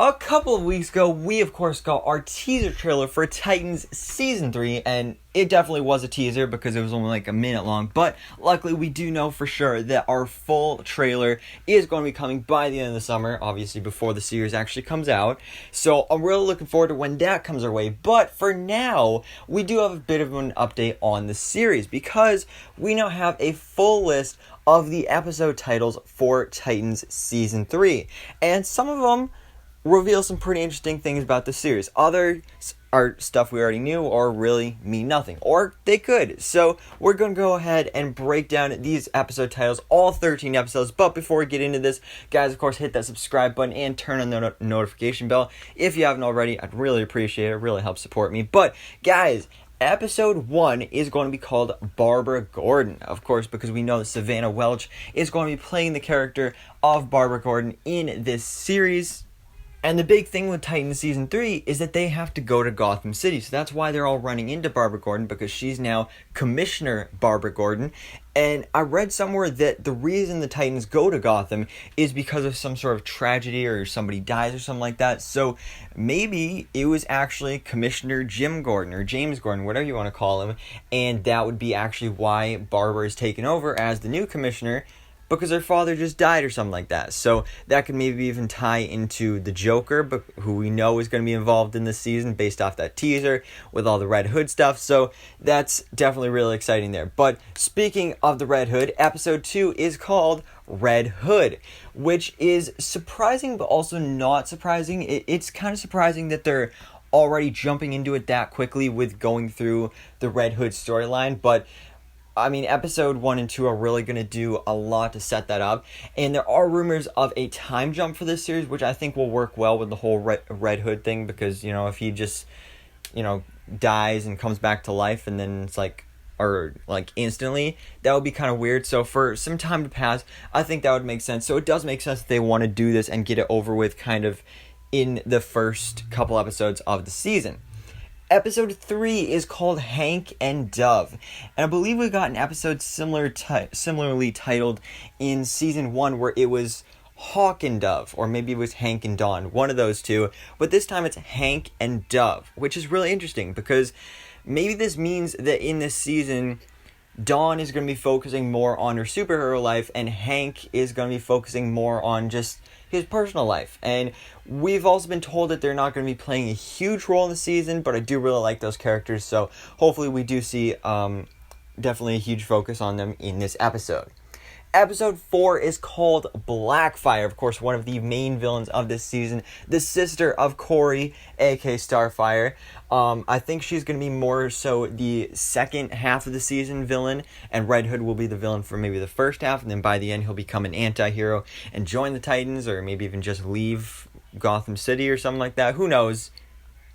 A couple of weeks ago, we of course got our teaser trailer for Titans Season 3, and it definitely was a teaser because it was only like a minute long, but luckily we do know for sure that our full trailer is going to be coming by the end of the summer, obviously before the series actually comes out, so I'm really looking forward to when that comes our way. But for now, we do have a bit of an update on the series, because we now have a full list of the episode titles for Titans Season 3, and some of them reveal some pretty interesting things about the series. Others are stuff we already knew or really mean nothing. Or they could. So we're going to go ahead and break down these episode titles, all 13 episodes. But before we get into this, guys, of course, hit that subscribe button and turn on the notification bell. If you haven't already, I'd really appreciate it. It really helps support me. But, guys, Episode 1 is going to be called Barbara Gordon, of course, because we know that Savannah Welch is going to be playing the character of Barbara Gordon in this series. And the big thing with Titans Season 3 is that they have to go to Gotham City. So that's why they're all running into Barbara Gordon, because she's now Commissioner Barbara Gordon. And I read somewhere that the reason the Titans go to Gotham is because of some sort of tragedy or somebody dies or something like that. So maybe it was actually Commissioner Jim Gordon or James Gordon, whatever you want to call him. And that would be actually why Barbara is taken over as the new commissioner, because her father just died or something like that. So that could maybe even tie into the Joker, but who we know is going to be involved in this season based off that teaser with all the Red Hood stuff. So that's definitely really exciting there. But speaking of the Red Hood, episode 2 is called Red Hood, which is surprising but also not surprising. It's kind of surprising that they're already jumping into it that quickly with going through the Red Hood storyline, but I mean, episode 1 and 2 are really going to do a lot to set that up. And there are rumors of a time jump for this series, which I think will work well with the whole Red Hood thing. Because, you know, if he just, you know, dies and comes back to life and then it's like, or like instantly, that would be kind of weird. So for some time to pass, I think that would make sense. So it does make sense that they want to do this and get it over with kind of in the first couple episodes of the season. Episode 3 is called Hank and Dove, and I believe we got an episode similarly titled in Season 1 where it was Hawk and Dove, or maybe it was Hank and Dawn, one of those two, but this time it's Hank and Dove, which is really interesting because maybe this means that in this season, Dawn is going to be focusing more on her superhero life, and Hank is going to be focusing more on just his personal life. And we've also been told that they're not going to be playing a huge role in the season, but I do really like those characters, so hopefully we do see definitely a huge focus on them in this episode. Episode 4 is called Blackfire, of course, one of the main villains of this season, the sister of Corey, aka Starfire. I think she's going to be more so the second half of the season villain, and Red Hood will be the villain for maybe the first half, and then by the end he'll become an anti-hero and join the Titans, or maybe even just leave Gotham City or something like that. Who knows?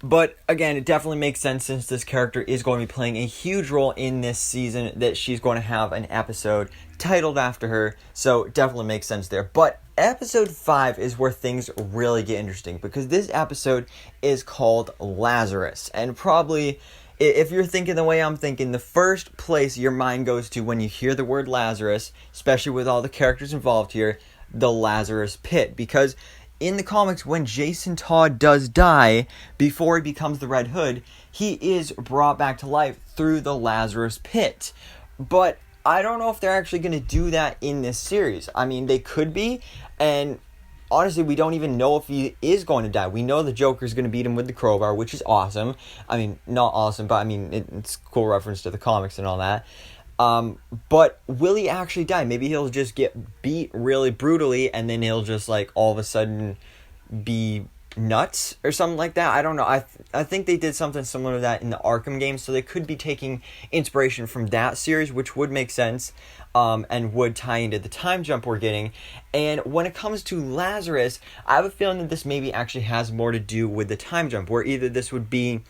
But again, it definitely makes sense since this character is going to be playing a huge role in this season that she's going to have an episode titled after her. So it definitely makes sense there. But episode 5 is where things really get interesting, because this episode is called Lazarus. And probably, if you're thinking the way I'm thinking, the first place your mind goes to when you hear the word Lazarus, especially with all the characters involved here, the Lazarus Pit. Because in the comics, when Jason Todd does die, before he becomes the Red Hood, he is brought back to life through the Lazarus Pit. But I don't know if they're actually going to do that in this series. I mean, they could be, and honestly, we don't even know if he is going to die. We know the Joker's going to beat him with the crowbar, which is awesome. I mean, not awesome, but I mean, it's a cool reference to the comics and all that. But will he actually die? Maybe he'll just get beat really brutally, and then he'll just, like, all of a sudden be nuts or something like that. I don't know. I think they did something similar to that in the Arkham games, so they could be taking inspiration from that series, which would make sense, and would tie into the time jump we're getting. And when it comes to Lazarus, I have a feeling that this maybe actually has more to do with the time jump, where either this would be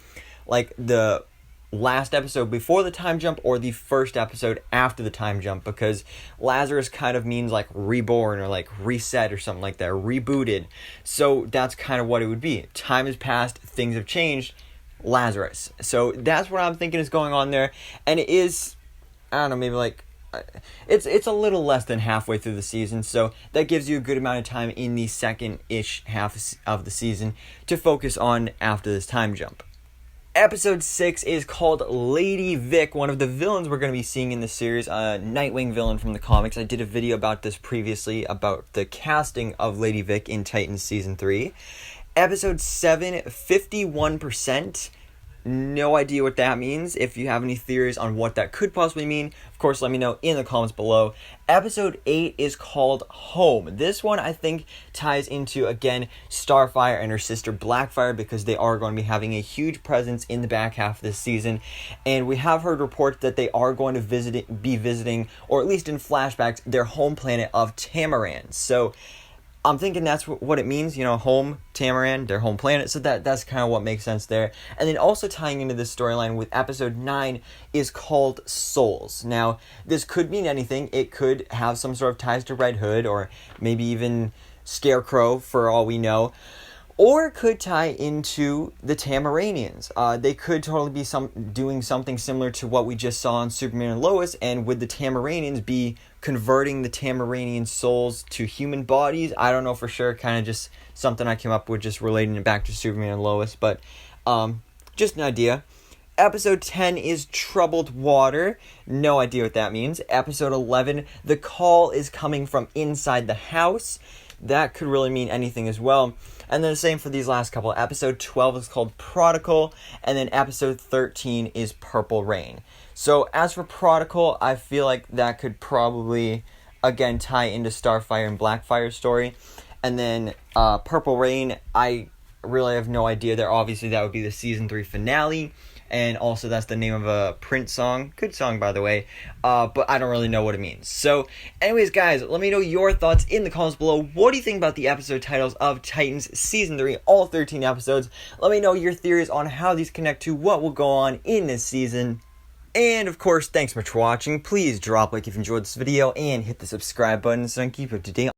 like the last episode before the time jump or the first episode after the time jump, because Lazarus kind of means like reborn or like reset or something like that, rebooted. So that's kind of what it would be. Time has passed, things have changed, Lazarus. So that's what I'm thinking is going on there. And it is, I don't know, maybe like it's a little less than halfway through the season, so that gives you a good amount of time in the second-ish half of the season to focus on after this time jump. Episode 6 is called Lady Vic, one of the villains we're going to be seeing in the series, a Nightwing villain from the comics. I did a video about this previously, about the casting of Lady Vic in Titans Season 3. Episode 7, 51%. No idea what that means. If you have any theories on what that could possibly mean, of course, let me know in the comments below. Episode 8 is called Home. This one, I think, ties into, again, Starfire and her sister Blackfire, because they are going to be having a huge presence in the back half of this season. And we have heard reports that they are going to be visiting, or at least in flashbacks, their home planet of Tamaran. So I'm thinking that's what it means, home, Tamaran, their home planet, so that's kind of what makes sense there. And then also tying into this storyline with episode 9 is called Souls. Now, this could mean anything. It could have some sort of ties to Red Hood, or maybe even Scarecrow, for all we know. Or it could tie into the Tamaranians. They could totally be doing something similar to what we just saw on Superman and Lois, and would the Tamaranians be converting the Tamaranian souls to human bodies? I don't know for sure, kind of just something I came up with, just relating it back to Superman and Lois, but just an idea. Episode 10 is Troubled Water. No idea what that means. Episode 11, The Call is Coming from Inside the House. That could really mean anything as well. And then the same for these last couple. Episode 12 is called Prodigal, and then episode 13 is Purple Rain. So as for Prodigal, I feel like that could probably, again, tie into Starfire and Blackfire's story. And then Purple Rain, I really have no idea there. Obviously, that would be the Season 3 finale. And also, that's the name of a Prince song. Good song, by the way. But I don't really know what it means. So, anyways, guys, let me know your thoughts in the comments below. What do you think about the episode titles of Titans Season 3, all 13 episodes? Let me know your theories on how these connect to what will go on in this season. And, of course, thanks so much for watching. Please drop a like if you enjoyed this video and hit the subscribe button so I can keep you up to date